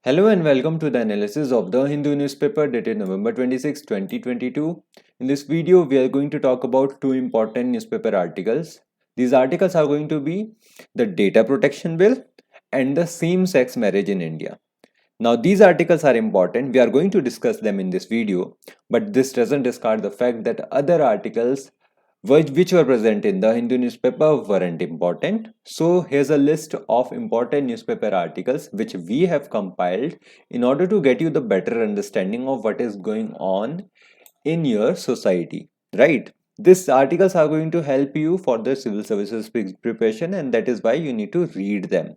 Hello and welcome to the analysis of the Hindu newspaper dated November 26, 2022. In this video, we are going to talk about two important newspaper articles. These articles are going to be the Data Protection Bill and the same-sex marriage in India. Now, these articles are important. We are going to discuss them in this video, but this doesn't discard the fact that other articles which were present in the Hindu newspaper weren't important. So here's a list of important newspaper articles which we have compiled in order to get you the better understanding of what is going on in your society, right? These articles are going to help you for the civil services preparation, and that is why you need to read them.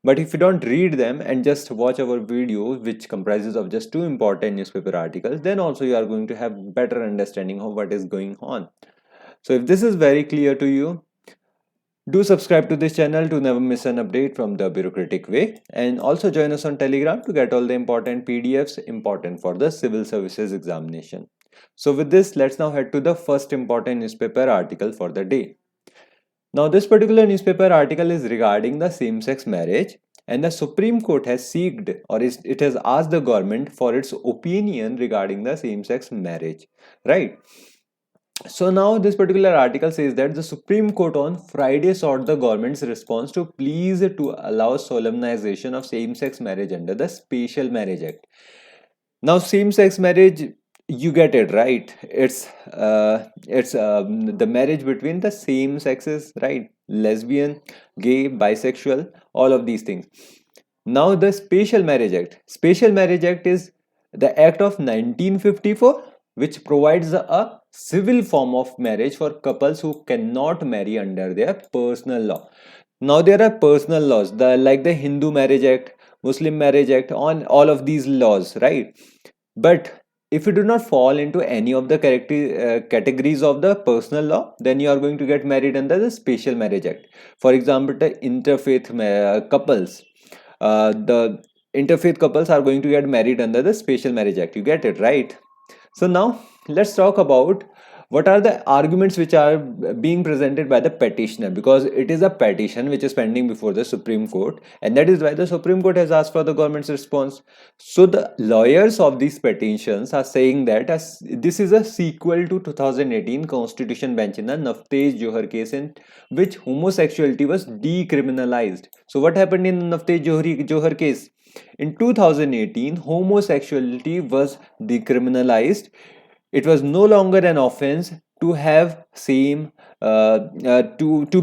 But if you don't read them and just watch our video, which comprises of just two important newspaper articles, then also you are going to have better understanding of what is going on. So if this is very clear to you, do subscribe to this channel to never miss an update from the bureaucratic way, and also join us on Telegram to get all the important PDFs important for the civil services examination. So with this, let's now head to the first important newspaper article for the day. Now this particular newspaper article is regarding the same-sex marriage, and the Supreme Court has it has asked the government for its opinion regarding the same-sex marriage, right? So now this particular article says that the Supreme Court on Friday sought the government's response to please to allow solemnization of same-sex marriage under the Special Marriage Act. Now same-sex marriage, you get it right. It's the marriage between the same sexes, right? Lesbian, gay, bisexual, all of these things. Now the Special Marriage Act. Special Marriage Act is the Act of 1954, which provides a civil form of marriage for couples who cannot marry under their personal law. Now there are personal laws, like the Hindu Marriage Act, Muslim Marriage Act, on all of these laws, right? But if you do not fall into any of the categories of the personal law, then you are going to get married under the Special Marriage Act. For example, the couples, the interfaith couples are going to get married under the Special Marriage Act. You get it right? So now let's talk about what are the arguments which are being presented by the petitioner, because it is a petition which is pending before the Supreme Court, and that is why the Supreme Court has asked for the government's response. So the lawyers of these petitions are saying that this is a sequel to 2018 Constitution bench in the Naftej Johar case, in which homosexuality was decriminalized. So what happened in the Naftej Johar case? In 2018, homosexuality was decriminalized. It was no longer an offense to have to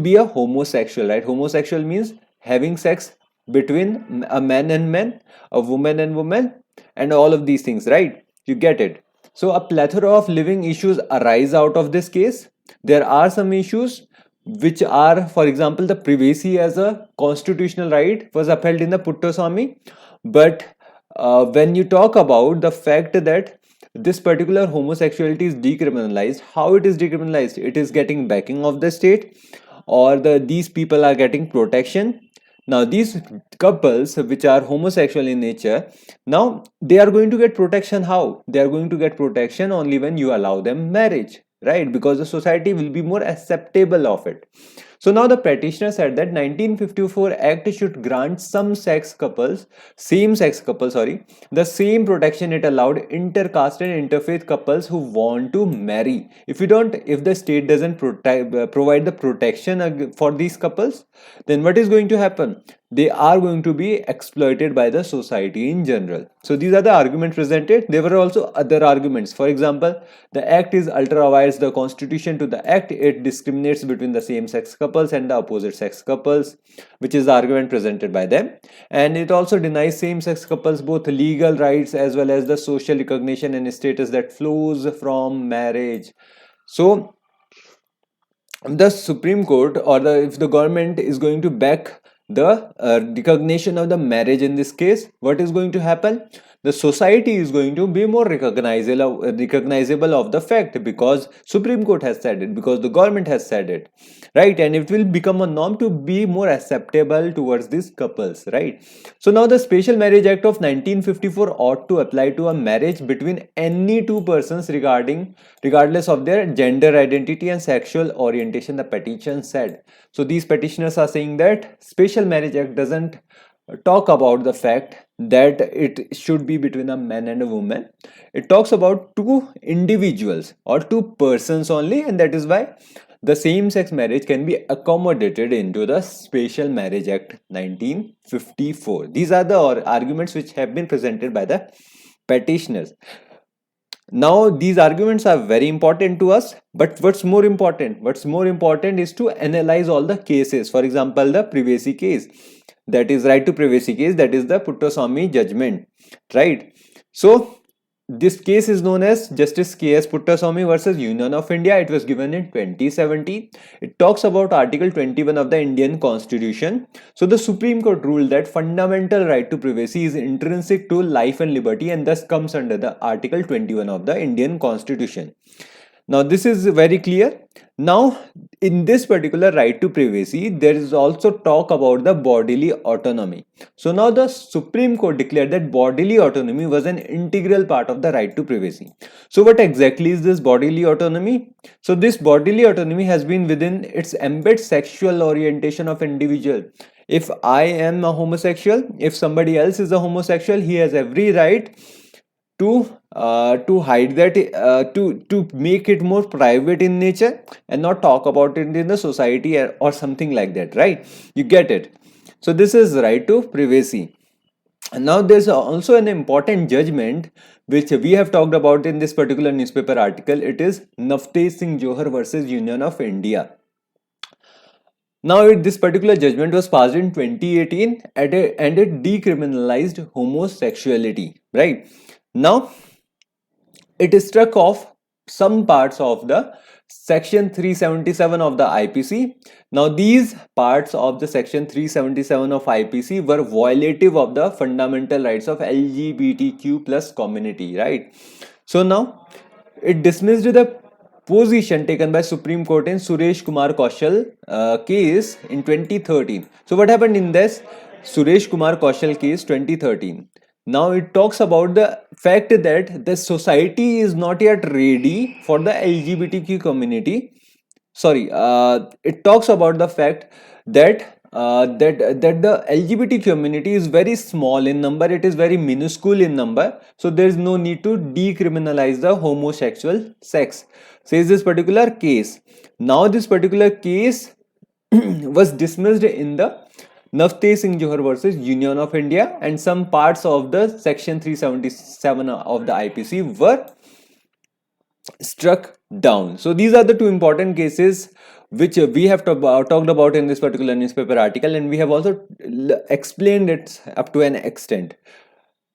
be a homosexual, right? Homosexual means having sex between a man and man, a woman and woman, and all of these things, right? You get it. So a plethora of living issues arise out of this case. There are some issues which are, for example, the privacy as a constitutional right was upheld in the Puttoswamy. But when you talk about the fact that this particular homosexuality is decriminalized, how it is decriminalized? It is getting backing of the state, or these people are getting protection. Now these couples which are homosexual in nature, now they are going to get protection. How? They are going to get protection only when you allow them marriage, right? Because the society will be more acceptable of it. So now the petitioner said that 1954 Act should grant same sex couples, the same protection it allowed intercaste and interfaith couples who want to marry. If the state doesn't provide the protection for these couples, then what is going to happen? They are going to be exploited by the society in general. So these are the arguments presented. There were also other arguments. For example, the act is ultra wires the constitution to the act. It discriminates between the same sex couples and the opposite sex couples, which is the argument presented by them. And it also denies same sex couples both legal rights as well as the social recognition and status that flows from marriage. So the Supreme Court, or if the government is going to back the recognition of the marriage in this case, what is going to happen? The society is going to be more recognizable of the fact, because Supreme Court has said it, because the government has said it, right? And it will become a norm to be more acceptable towards these couples, right? So now the Special Marriage Act of 1954 ought to apply to a marriage between any two persons regardless of their gender identity and sexual orientation, the petition said. So these petitioners are saying that Special Marriage Act doesn't talk about the fact that it should be between a man and a woman. It talks about two individuals or two persons only, and that is why the same sex marriage can be accommodated into the Special Marriage Act 1954. These are the arguments which have been presented by the petitioners. Now these arguments are very important to us, but what's more important is to analyze all the cases. For example, the privacy case, that is right to privacy case, that is the Puttoswamy judgment, right? So this case is known as Justice K.S. Puttoswamy versus Union of India. It was given in 2017. It talks about Article 21 of the Indian Constitution. So the Supreme Court ruled that fundamental right to privacy is intrinsic to life and liberty and thus comes under the Article 21 of the Indian Constitution. Now this is very clear. Now in this particular right to privacy, there is also talk about the bodily autonomy. So now the Supreme Court declared that bodily autonomy was an integral part of the right to privacy. So what exactly is this bodily autonomy? So this bodily autonomy has been within its ambit sexual orientation of individual. If I am a homosexual, if somebody else is a homosexual, he has every right to hide that, to make it more private in nature and not talk about it in the society or something like that, right? You get it? So this is right to privacy. And now there's also an important judgment which we have talked about in this particular newspaper article. It is Navtej Singh Johar versus Union of India. Now this particular judgment was passed in 2018 and it decriminalized homosexuality, right? Now it struck off some parts of the section 377 of the IPC. Now these parts of the section 377 of IPC were violative of the fundamental rights of LGBTQ plus community, right? So now it dismissed the position taken by Supreme Court in Suresh Kumar Kaushal case in 2013. So what happened in this Suresh Kumar Kaushal case 2013? Now it talks about the fact that the society is not yet ready for the LGBTQ community. Sorry, it talks about the fact that that the LGBT community is very small in number. It is very minuscule in number. So there is no need to decriminalize the homosexual sex, says this particular case. Now this particular case was dismissed in the Navtej Singh Johar versus Union of India, and some parts of the section 377 of the IPC were struck down. So these are the two important cases which we have talked about in this particular newspaper article, and we have also explained it up to an extent.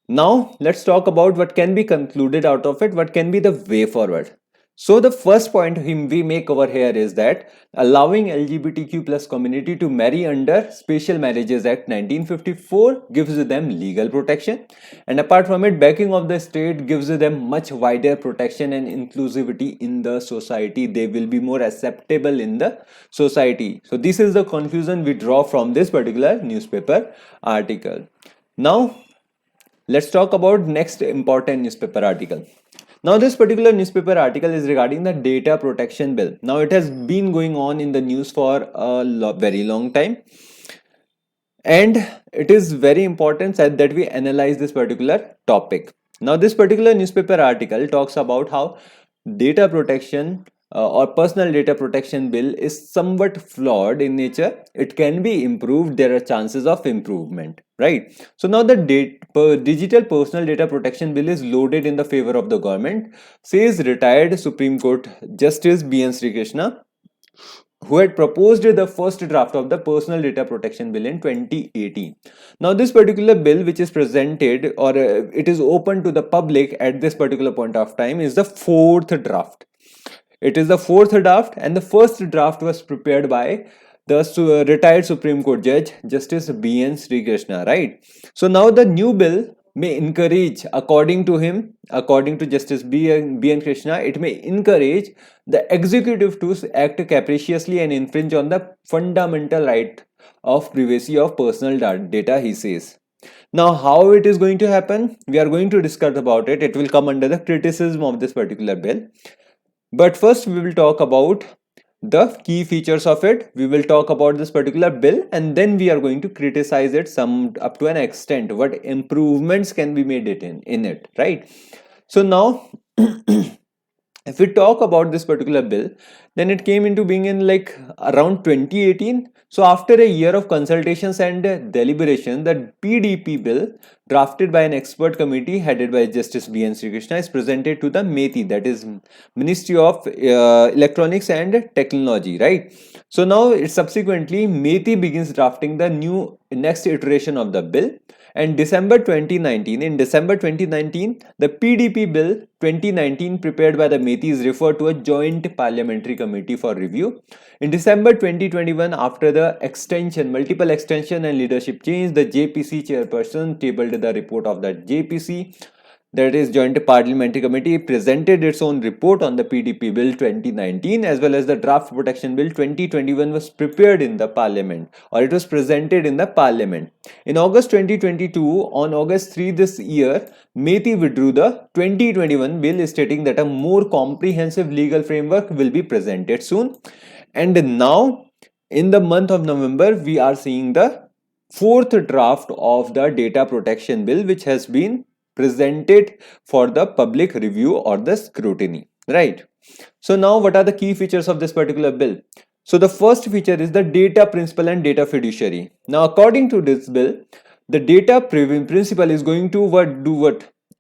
Now let's talk about what can be concluded out of it, what can be the way forward. So the first point we make over here is that allowing LGBTQ plus community to marry under Special Marriages Act 1954 gives them legal protection, and apart from it, backing of the state gives them much wider protection and inclusivity in the society. They will be more acceptable in the society. So this is the conclusion we draw from this particular newspaper article. Now let's talk about next important newspaper article. Now this particular newspaper article is regarding the data protection bill. Now it has been going on in the news for a very long time, and it is very important that we analyze this particular topic. Now this particular newspaper article talks about how data protection or personal data protection bill is somewhat flawed in nature. It can be improved. There are chances of improvement, right? So now the digital personal data protection bill is loaded in the favor of the government, says retired Supreme Court Justice B.N. Srikrishna, who had proposed the first draft of the personal data protection bill in 2018. Now this particular bill which is presented, or it is open to the public at this particular point of time, is the fourth draft. It is the fourth draft, and the first draft was prepared by the retired Supreme Court Judge Justice B.N. Srikrishna, right? So now the new bill may encourage, according to Justice B.N. Krishna, it may encourage the executive to act capriciously and infringe on the fundamental right of privacy of personal data, he says. Now how it is going to happen, we are going to discuss about it. It will come under the criticism of this particular bill. But first we will talk about the key features of it. We will talk about this particular bill, and then we are going to criticize it some up to an extent, what improvements can be made in it, right? So now if we talk about this particular bill, then it came into being in like around 2018. So after a year of consultations and deliberation, the PDP bill, drafted by an expert committee headed by Justice B.N. Sri Krishna, is presented to the METI, that is Ministry of Electronics and Technology, right? So now it subsequently METI begins drafting the new next iteration of the bill. And in December 2019, the PDP bill 2019 prepared by the METI is referred to a joint parliamentary committee for review. In December 2021, after the multiple extension and leadership change, the JPC chairperson tabled the report of the JPC, that is Joint Parliamentary Committee, presented its own report on the PDP Bill 2019, as well as the Draft Protection Bill 2021 was prepared in the Parliament, or it was presented in the Parliament. In August 2022, on August 3 this year, METI withdrew the 2021 bill, stating that a more comprehensive legal framework will be presented soon. And now, in the month of November, we are seeing the fourth draft of the Data Protection Bill, which has been presented for the public review or the scrutiny, right? So now what are the key features of this particular bill? So the first feature is the data principal and data fiduciary. Now according to this bill, the data principal is going to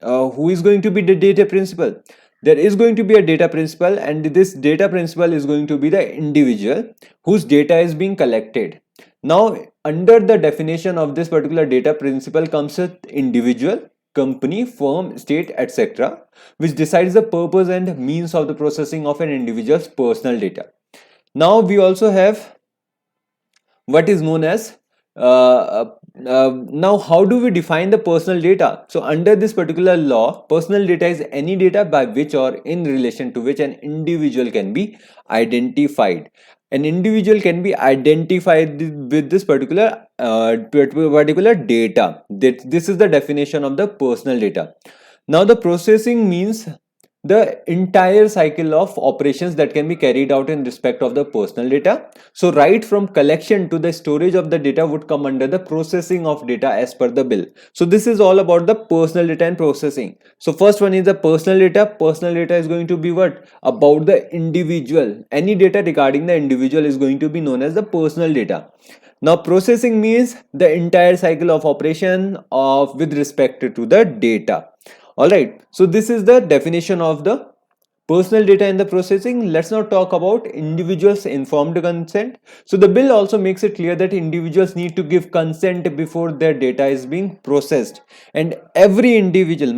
who is going to be the data principal? There is going to be a data principal, and this data principal is going to be the individual whose data is being collected. Now under the definition of this particular data principal comes with individual, company, firm, state, etc., which decides the purpose and means of the processing of an individual's personal data. Now we also have what is known as now how do we define the personal data? So under this particular law, personal data is any data by which or in relation to which an individual can be identified. An individual can be identified with this particular data. This is the definition of the personal data. Now the processing means the entire cycle of operations that can be carried out in respect of the personal data. So right from collection to the storage of the data would come under the processing of data as per the bill. So this is all about the personal data and processing. So first one is the personal data. Personal data is going to be what? About the individual. Any data regarding the individual is going to be known as the personal data. Now processing means the entire cycle of operation of with respect to the data. Alright, so this is the definition of the personal data in the processing. Let's now talk about individuals' informed consent. So the bill also makes it clear that individuals need to give consent before their data is being processed, and every individual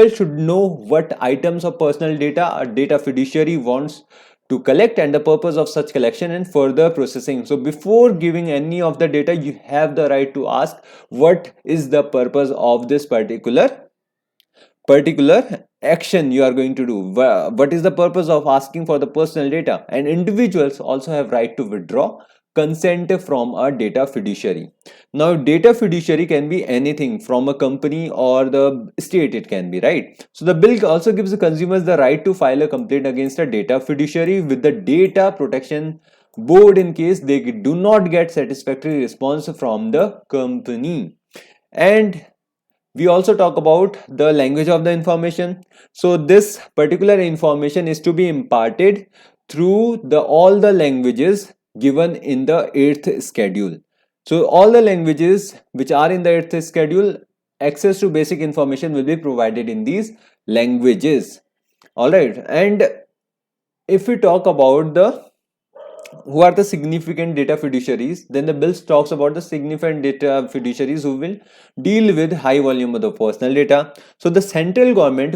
should know what items of personal data a data fiduciary wants to collect and the purpose of such collection and further processing. So before giving any of the data, you have the right to ask what is the purpose of this particular action you are going to do. What is the purpose of asking for the personal data? And individuals also have right to withdraw consent from a data fiduciary. Now data fiduciary can be anything from a company or the state, it can be, right? So the bill also gives the consumers the right to file a complaint against a data fiduciary with the data protection board in case they do not get satisfactory response from the company. And we also talk about the language of the information. So this particular information is to be imparted through all the languages given in the 8th schedule. So all the languages which are in the 8th schedule, access to basic information will be provided in these languages. Alright, and if we talk about who are the significant data fiduciaries, then the bill talks about the significant data fiduciaries who will deal with high volume of the personal data. So the central government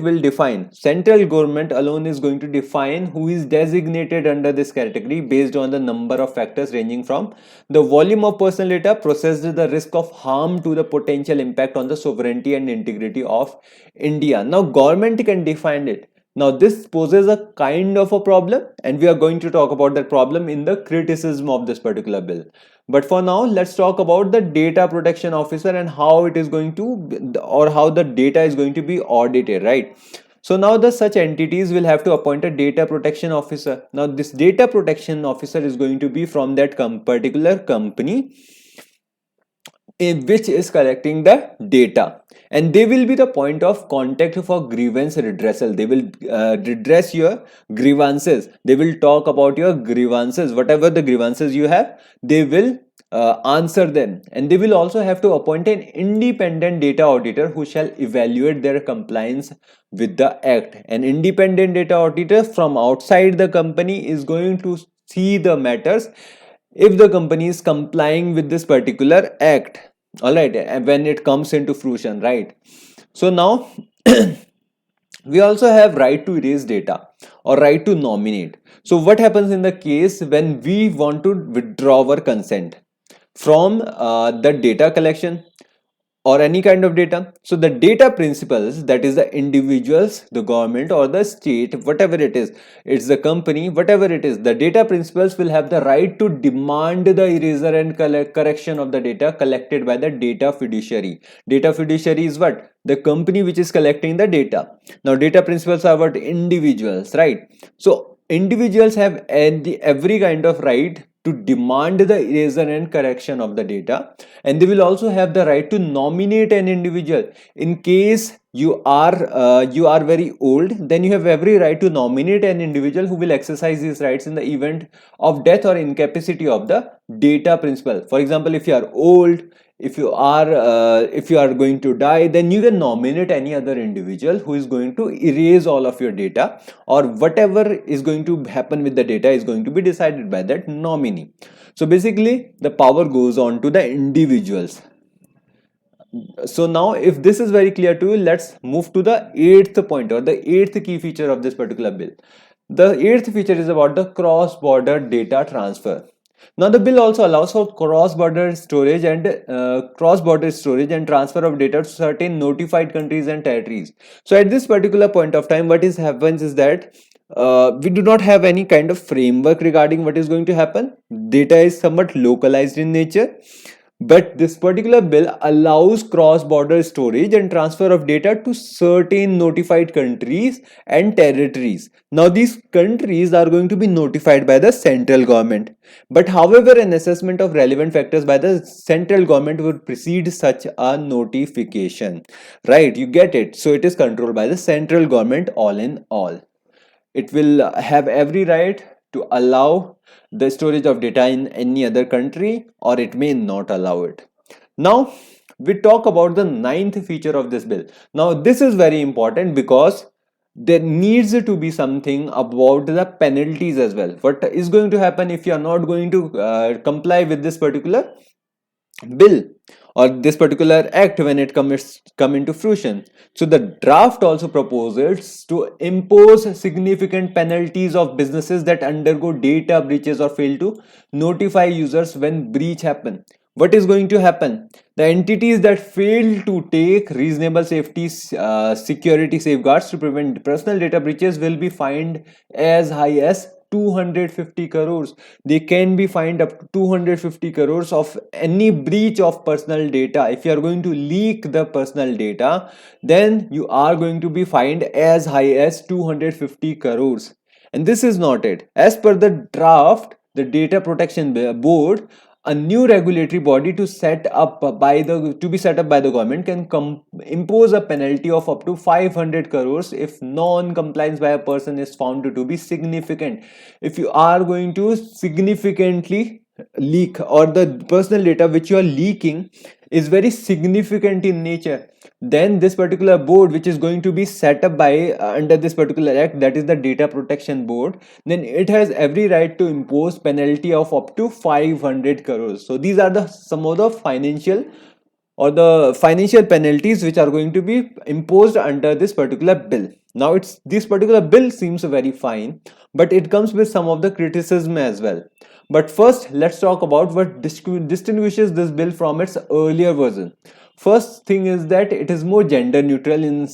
alone is going to define who is designated under this category based on the number of factors ranging from the volume of personal data processed, the risk of harm to the potential impact on the sovereignty and integrity of India. Now government can define it. Now this poses a kind of a problem, and we are going to talk about that problem in the criticism of this particular bill. But for now, let's talk about the data protection officer and how it is going to, or how the data is going to be audited, right? So now the such entities will have to appoint a data protection officer. Now this data protection officer is going to be from that particular company in which is collecting the data, and they will be the point of contact for grievance redressal. They will redress your grievances. They will talk about your grievances, whatever the grievances you have. They will answer them, and they will also have to appoint an independent data auditor who shall evaluate their compliance with the act. An independent data auditor from outside the company is going to see the matters if the company is complying with this particular act, all right, and when it comes into fruition, right? So now we also have right to erase data or right to nominate. So what happens in the case when we want to withdraw our consent from the data collection or any kind of data? So the data principals, that is the individuals, the government or the state, whatever it is, it's the company, whatever it is, the data principals will have the right to demand the erasure and correction of the data collected by the data fiduciary. Data fiduciary is what? The company which is collecting the data. Now data principals are what? Individuals, right? So individuals have every kind of right to demand the erasure and correction of the data, and they will also have the right to nominate an individual. In case you are very old, then you have every right to nominate an individual who will exercise these rights in the event of death or incapacity of the data principal. For example, if you are old, if you are going to die, then you can nominate any other individual who is going to erase all of your data, or whatever is going to happen with the data is going to be decided by that nominee. So basically the power goes on to the individuals. So now if this is very clear to you, let's move to the eighth point or the eighth key feature of this particular bill. The eighth feature is about the cross-border data transfer. Now the bill also allows for cross-border storage and transfer of data to certain notified countries and territories. So at this particular point of time, what happens is that we do not have any kind of framework regarding what is going to happen. Data is somewhat localized in nature, but this particular bill allows cross-border storage and transfer of data to certain notified countries and territories. Now these countries are going to be notified by the central government, but however an assessment of relevant factors by the central government would precede such a notification, right? You get it? So it is controlled by the central government all in all. It will have every right to allow the storage of data in any other country, or it may not allow it. Now we talk about the ninth feature of this bill. Now this is very important because there needs to be something about the penalties as well. What is going to happen if you are not going to comply with this particular bill or this particular act when it come into fruition? So the draft also proposes to impose significant penalties of businesses that undergo data breaches or fail to notify users when breach happen. What is going to happen? The entities that fail to take reasonable safety security safeguards to prevent personal data breaches will be fined as high as 250 crores. They can be fined up to 250 crores of any breach of personal data. If you are going to leak the personal data, then you are going to be fined as high as 250 crores. And this is not it. As per the draft, the data protection board, a new regulatory body to be set up by the government can impose a penalty of up to 500 crores if non-compliance by a person is found to be significant. If you are going to significantly leak, or the personal data which you are leaking is very significant in nature, then this particular board which is going to be set up by under this particular act, that is the data protection board, then it has every right to impose penalty of up to 500 crores. So these are the some of the financial penalties which are going to be imposed under this particular bill. Now this particular bill seems very fine, but it comes with some of the criticism as well. But first let's talk about what distinguishes this bill from its earlier version. First thing is that it is more gender neutral in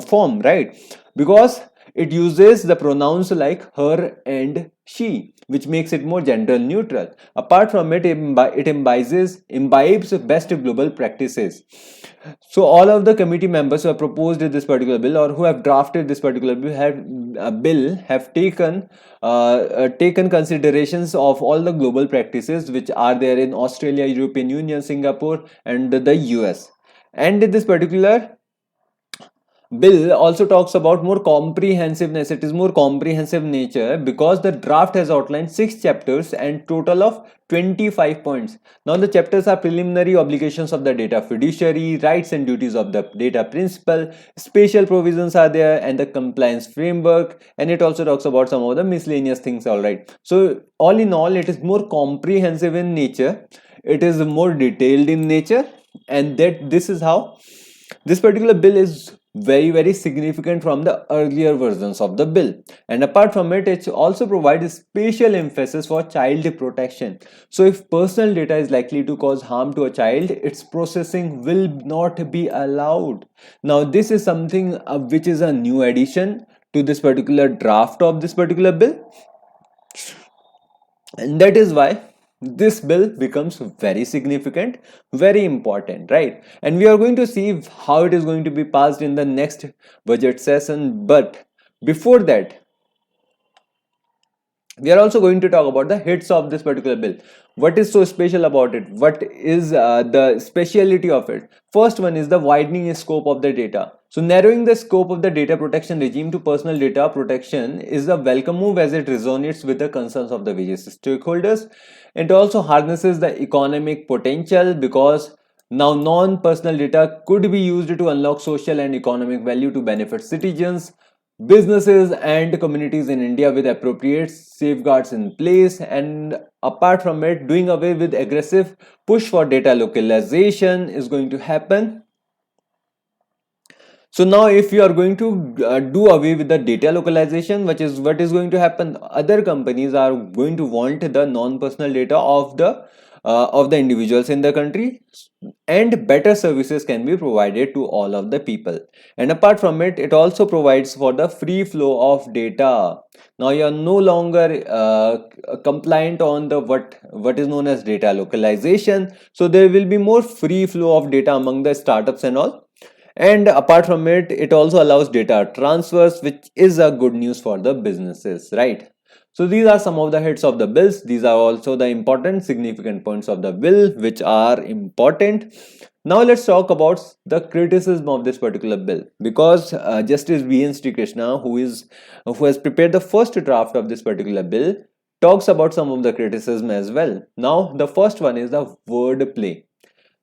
form, right? Because It uses the pronouns like her and she, which makes it more gender neutral. Apart from it, it imbibes best global practices. So all of the committee members who have proposed this particular bill or who have drafted this particular bill have taken considerations of all the global practices which are there in Australia, European Union, Singapore, and the US. And this particular bill also talks about more comprehensiveness. It is more comprehensive nature because the draft has outlined 6 chapters and total of 25 points. Now the chapters are preliminary obligations of the data fiduciary, rights and duties of the data principal, special provisions are there, and the compliance framework, and it also talks about some of the miscellaneous things. All right, so all in all, it is more comprehensive in nature, it is more detailed in nature, and that this is how this particular bill is very significant from the earlier versions of the bill. And apart from it, it also provides special emphasis for child protection. So if personal data is likely to cause harm to a child, its processing will not be allowed. Now this is something which is a new addition to this particular draft of this particular bill, and that is why this bill becomes very significant, very important, right? And we are going to see how it is going to be passed in the next budget session. But before that, we are also going to talk about the hits of this particular bill. What is so special about it? What is the speciality of it? First one is the widening scope of the data. So narrowing the scope of the data protection regime to personal data protection is a welcome move as it resonates with the concerns of the various stakeholders. It also harnesses the economic potential because now non-personal data could be used to unlock social and economic value to benefit citizens, businesses and communities in India with appropriate safeguards in place. And apart from it, doing away with aggressive push for data localization is going to happen. So now if you are going to do away with the data localization, which is what is going to happen, other companies are going to want the non-personal data of the individuals in the country, and better services can be provided to all of the people. And apart from it, it also provides for the free flow of data. Now you are no longer compliant on the what is known as data localization, so there will be more free flow of data among the startups and all. And apart from it, it also allows data transfers, which is a good news for the businesses, right? So these are some of the hits of the bills. These are also the important significant points of the bill which are important. Now let's talk about the criticism of this particular bill, because Justice V.N. Sri Krishna, who has prepared the first draft of this particular bill, talks about some of the criticism as well. Now the first one is the word play.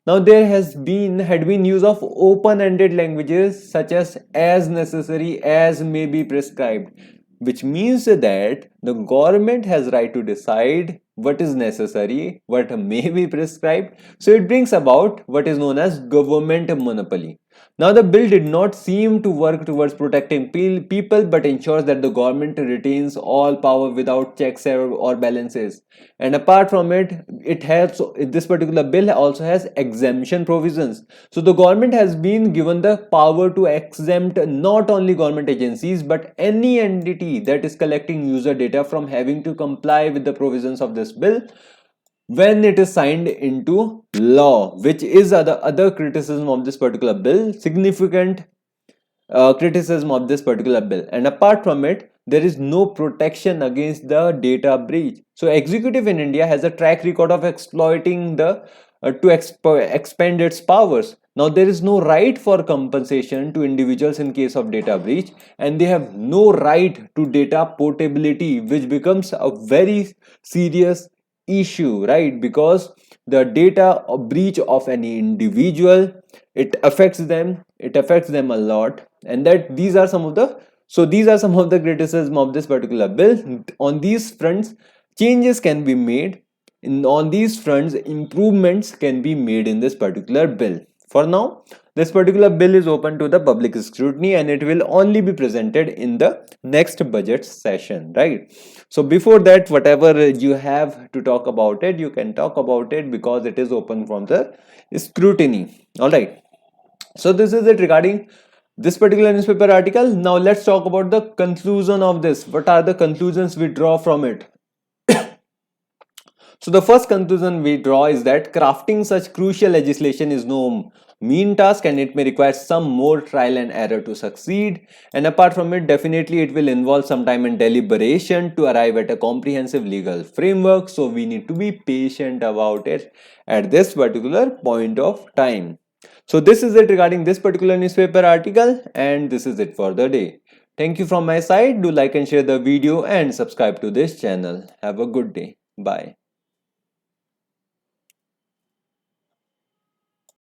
Now there had been use of open-ended languages such as necessary, as may be prescribed, which means that the government has right to decide what is necessary, what may be prescribed. So it brings about what is known as government monopoly. Now the bill did not seem to work towards protecting people, but ensures that the government retains all power without checks or balances. And apart from it, this particular bill also has exemption provisions. So the government has been given the power to exempt not only government agencies but any entity that is collecting user data from having to comply with the provisions of this bill when it is signed into law, which is the other criticism of this particular bill, significant criticism of this particular bill. And apart from it, there is no protection against the data breach. So executive in India has a track record of exploiting the to expand its powers. Now there is no right for compensation to individuals in case of data breach, and they have no right to data portability, which becomes a very serious issue, right? Because the data breach of any individual, it affects them a lot. And that these are some of the criticism of this particular bill. On these fronts, changes can be made. On these fronts, improvements can be made in this particular bill. For now, this particular bill is open to the public scrutiny, and it will only be presented in the next budget session, right? So before that, whatever you have to talk about it, you can talk about it because it is open from the scrutiny. All right. So this is it regarding this particular newspaper article. Now let's talk about the conclusion of this. What are the conclusions we draw from it? So the first conclusion we draw is that crafting such crucial legislation is no mean task, and it may require some more trial and error to succeed. And apart from it, definitely it will involve some time and deliberation to arrive at a comprehensive legal framework. So we need to be patient about it at this particular point of time. So this is it regarding this particular newspaper article, and this is it for the day. Thank you from my side. Do like and share the video and subscribe to this channel. Have a good day. Bye.